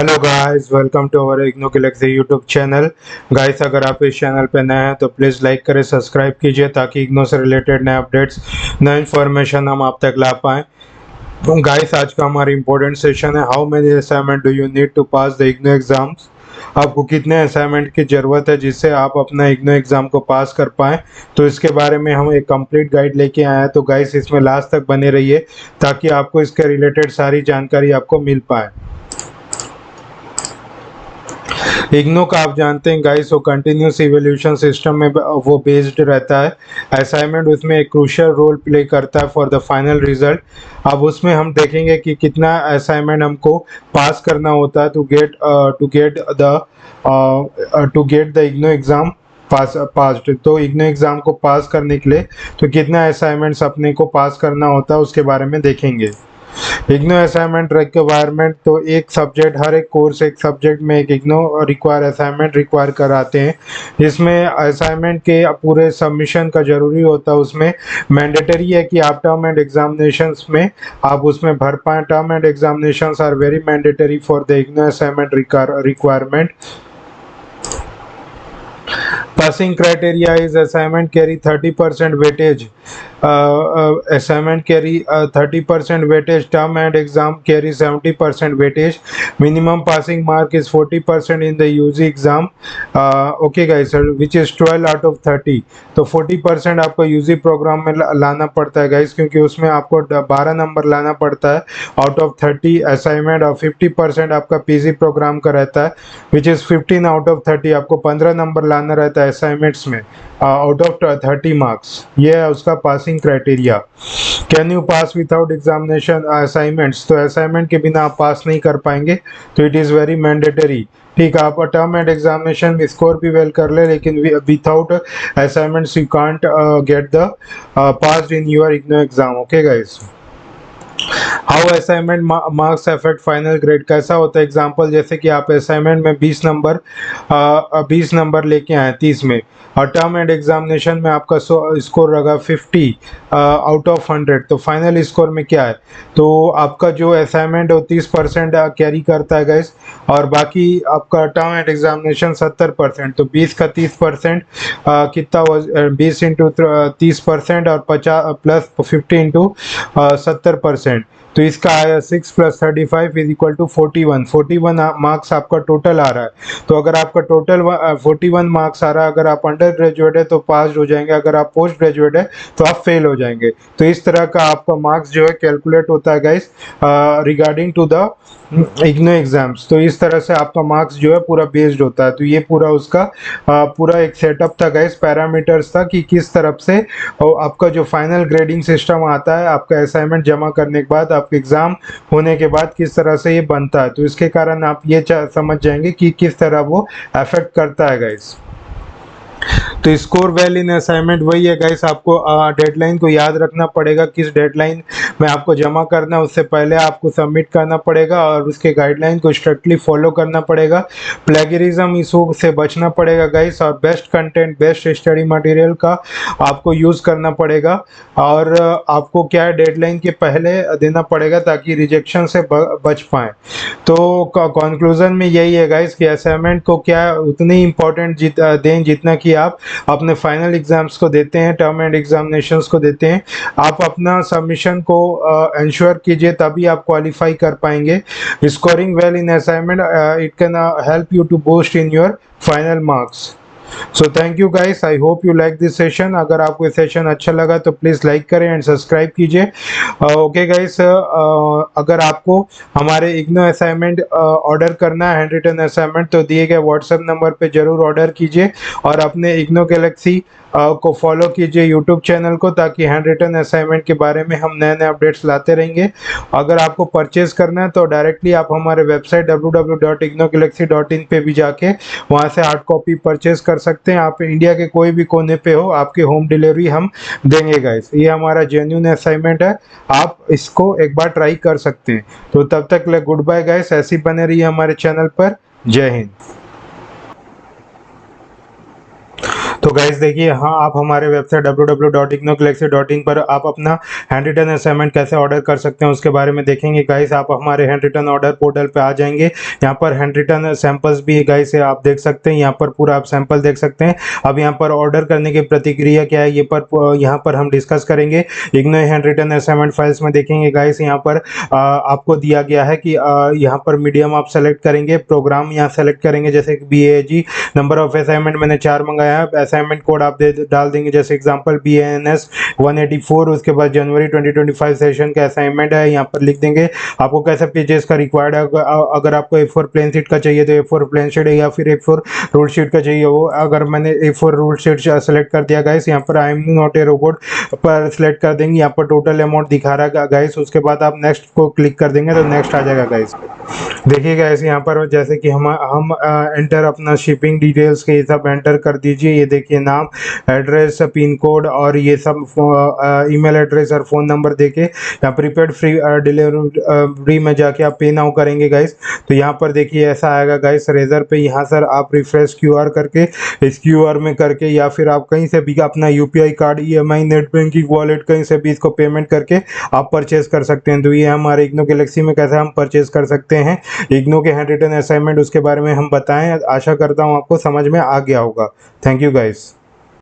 Hello guys, welcome to our IGNOU Galaxy YouTube channel. Guys, अगर आप इस चैनल पे नए हैं तो प्लीज़ लाइक करें, सब्सक्राइब कीजिए ताकि इग्नो से रिलेटेड नए अपडेट्स, नए इन्फॉर्मेशन हम आप तक ला पाएँ। तो गाइस, आज का हमारा इंपॉर्टेंट सेशन है, how many assignment do you need to pass the IGNOU exams. आपको कितने असाइनमेंट की ज़रूरत है जिससे आप अपना इग्नो एग्ज़ाम को पास कर पाएँ। तो इसके बारे में हम एक कंप्लीट गाइड लेके आए हैं। तो गाइस, इसमें लास्ट तक बने रहिए ताकि आपको इसके रिलेटेड सारी जानकारी आपको मिल पाए। इग्नो का आप जानते हैं गाइस, वो कंटिन्यूस इवोल्यूशन सिस्टम में वो बेस्ड रहता है। असाइनमेंट उसमें एक क्रूशियल रोल प्ले करता है फॉर द फाइनल रिजल्ट। अब उसमें हम देखेंगे कि कितना असाइनमेंट हमको पास करना होता है to get the IGNOU exam passed. तो इग्नो एग्जाम को पास करने के लिए तो कितना असाइनमेंट्स अपने को पास करना होता है उसके बारे में देखेंगे। इग्नो असाइनमेंट रिक्वायरमेंट, तो एक सब्जेक्ट, हर एक कोर्स एक सब्जेक्ट में एक इग्नो असाइनमेंट रिक्वायर कराते हैं। इसमें असाइनमेंट के पूरे सबमिशन का जरूरी होता है। उसमें मैंडेटरी है कि आप टर्म एंड एग्जामिनेशंस में आप उसमें भर पाएँ। Term end examinations are very mandatory for the IGNOU assignment requirement. Passing criteria is assignment carry 30% weightage. Assignment carry 30% weightage. Term and exam carry 70% weightage. Minimum passing mark is 40% in the UG exam. Okay guys, which is 12 out of 30. तो 40% आपको UG programme में लाना पड़ता है guys, क्योंकि उसमें आपको 12 number लाना पड़ता है आउट ऑफ 30 असाइनमेंट, और 50% आपका पीजी प्रोग्राम का रहता है, विच इज़ 15 आउट ऑफ 30। आपको 15 नंबर लाना रहता है असाइनमेंट्स में आउट ऑफ 30 मार्क्स। ये है उसका passing criteria. Can you pass without examination assignments, तो असाइनमेंट के बिना आप पास नहीं कर पाएंगे, तो इट इज़ वेरी मैंडेटरी। ठीक है, आप टर्म एंड एग्जामिनेशन में स्कोर भी वेल कर ले, लेकिन without assignments you can't get the passed in your IGNOU exam. Okay guys, how assignment marks affect final grade. कैसा होता है एग्जांपल, जैसे कि आप असाइनमेंट में 20 नंबर लेके आए 30 में, और टर्म एंड एग्जामिनेशन में आपका स्कोर रहा 50 आउट ऑफ 100, तो फाइनल स्कोर में क्या है, तो आपका जो असाइनमेंट है 30% कैरी करता है गाइस, और बाकी आपका टर्म एंड एग्जामिनेशन 70%। तो 20 का 30% कितना, 20 इंटू 30% और 50 प्लस 50 इंटू 70%। तो इसका आया 6 + 35 इज इक्वल टू 41 मार्क्स आपका टोटल आ रहा है। तो अगर आपका टोटल 41 मार्क्स आ रहा है, अगर आप अंडर ग्रेजुएट है तो पास हो जाएंगे, अगर आप पोस्ट ग्रेजुएट है तो आप फेल हो जाएंगे। तो इस तरह का आपका मार्क्स जो है कैलकुलेट होता है guys regarding to the IGNOU exams. तो इस तरह से आपका मार्क्स जो है पूरा बेस्ड होता है। तो ये पूरा उसका पूरा एक सेटअप था गाइस, पैरामीटर्स था कि किस तरफ से आपका जो फाइनल ग्रेडिंग सिस्टम आता है, आपका असाइनमेंट जमा करने के बाद, आपके एग्जाम होने के बाद किस तरह से ये बनता है। तो इसके कारण आप ये समझ जाएंगे कि किस तरह वो अफेक्ट करता है गाइस। तो स्कोर वेल इन असाइनमेंट वही है गाइस, आपको डेडलाइन को याद रखना पड़ेगा, किस डेडलाइन में आपको जमा करना है, उससे पहले आपको सबमिट करना पड़ेगा, और उसके गाइडलाइन को स्ट्रिक्टली फॉलो करना पड़ेगा। प्लेगरिज्म इशू से बचना पड़ेगा गाइस, और best content, best study material का आपको यूज़ करना पड़ेगा, और आपको क्या है, डेडलाइन के पहले देना पड़ेगा ताकि रिजेक्शन से बच पाएँ। तो कंक्लूजन में यही है गाइस कि असाइनमेंट को क्या उतनी इम्पोर्टेंट दें जितना कि आप अपने फाइनल एग्जाम्स को देते हैं, टर्म एंड एग्जामिनेशंस को देते हैं। आप अपना सबमिशन को इंश्योर कीजिए, तभी आप क्वालिफाई कर पाएंगे। Scoring well in assignment it can help you to boost in your final marks. So thank you guys, I hope you like this session. अगर आपको ये सेशन अच्छा लगा तो प्लीज़ लाइक करें एंड सब्सक्राइब कीजिए। ओके गाइस, अगर आपको हमारे इग्नो असाइनमेंट ऑर्डर करना है, हैंड रिटन असाइनमेंट, तो दिए गए व्हाट्सएप नंबर पे जरूर ऑर्डर कीजिए, और अपने इग्नो गैलेक्सी को फॉलो कीजिए यूट्यूब चैनल को, ताकि हैंड रिटन असाइनमेंट के बारे में हम नए नए अपडेट्स लाते रहेंगे। अगर आपको परचेज करना है तो डायरेक्टली आप हमारे वेबसाइट www.ignogalaxy.in पे भी जाके वहाँ से हार्ड कॉपी परचेज कर सकते हैं। आप इंडिया के कोई भी कोने पे हो, आपके होम डिलीवरी हम देंगे गाइस। ये हमारा जेन्युइन असाइनमेंट है, आप इसको एक बार ट्राई कर सकते हैं। तो तब तक ले गुड बाय गाइस, ऐसी बने रहिए हमारे चैनल पर। जय हिंद। तो गाइस देखिए, हाँ, आप हमारे वेबसाइट www.ignogalaxy.in पर आप अपना हैंड रिटन असाइनमेंट कैसे ऑर्डर कर सकते हैं उसके बारे में देखेंगे गाइस। आप हमारे हैंड रिटन ऑर्डर पोर्टल पे आ जाएंगे। यहाँ पर हैंड रिटन सैंपल्स भी गाइस आप देख सकते हैं। यहाँ पर पूरा आप सैंपल देख सकते हैं। अब यहाँ पर ऑर्डर करने की प्रतिक्रिया क्या है, ये पर यहाँ पर हम डिस्कस करेंगे। IGNOU handwritten assignment files में देखेंगे गाइस, यहाँ पर आपको दिया गया है कि यहाँ पर मीडियम आप सेलेक्ट करेंगे, प्रोग्राम यहाँ सेलेक्ट करेंगे, जैसे BAG। नंबर ऑफ असाइनमेंट मैंने 4 मंगाया है। असाइनमेंट कोड आप डाल देंगे, जैसे एग्जांपल BANS 184। उसके बाद जनवरी 2025 सेशन का असाइनमेंट है, यहाँ पर लिख देंगे। आपको कैसे पेजेस का रिक्वायर्ड है, अगर आपको A4 प्लेन शीट का चाहिए तो A4 प्लेन शीट है, या फिर A4 रूल शीट का चाहिए वो। अगर मैंने A4 रूल शीट सेलेक्ट कर दिया गाइस, यहाँ पर I am not a robot पर सिलेक्ट कर देंगे। यहाँ पर टोटल अमाउंट दिखा रहा है गाइस। उसके बाद आप नेक्स्ट को क्लिक कर देंगे तो नेक्स्ट आ जाएगा गाइस। देखिए गाइस, यहाँ पर जैसे कि हम एंटर अपना शिपिंग डिटेल्स के सब एंटर कर दीजिए। ये देखिए, नाम, एड्रेस, पिन कोड और ये सब ईमेल एड्रेस और फ़ोन नंबर देके यहाँ प्रीपेड फ्री डिलीवरी में जाके आप पे नाउ करेंगे गाइस। तो यहाँ पर देखिए ऐसा आएगा गाइस रेजर पे। यहाँ सर आप रिफ्रेश QR करके, इस QR में करके, या फिर आप कहीं से भी अपना UPI card, EMI, net banking, wallet, कहीं से भी इसको पेमेंट करके आप परचेज कर सकते हैं। तो ये हमारे इग्नो गैलेक्सी में कैसे हम परचेज कर सकते हैं इग्नो के हैंड रिटन असाइनमेंट, उसके बारे में हम बताएं। आशा करता हूँ आपको समझ में आ गया होगा। Thank you guys.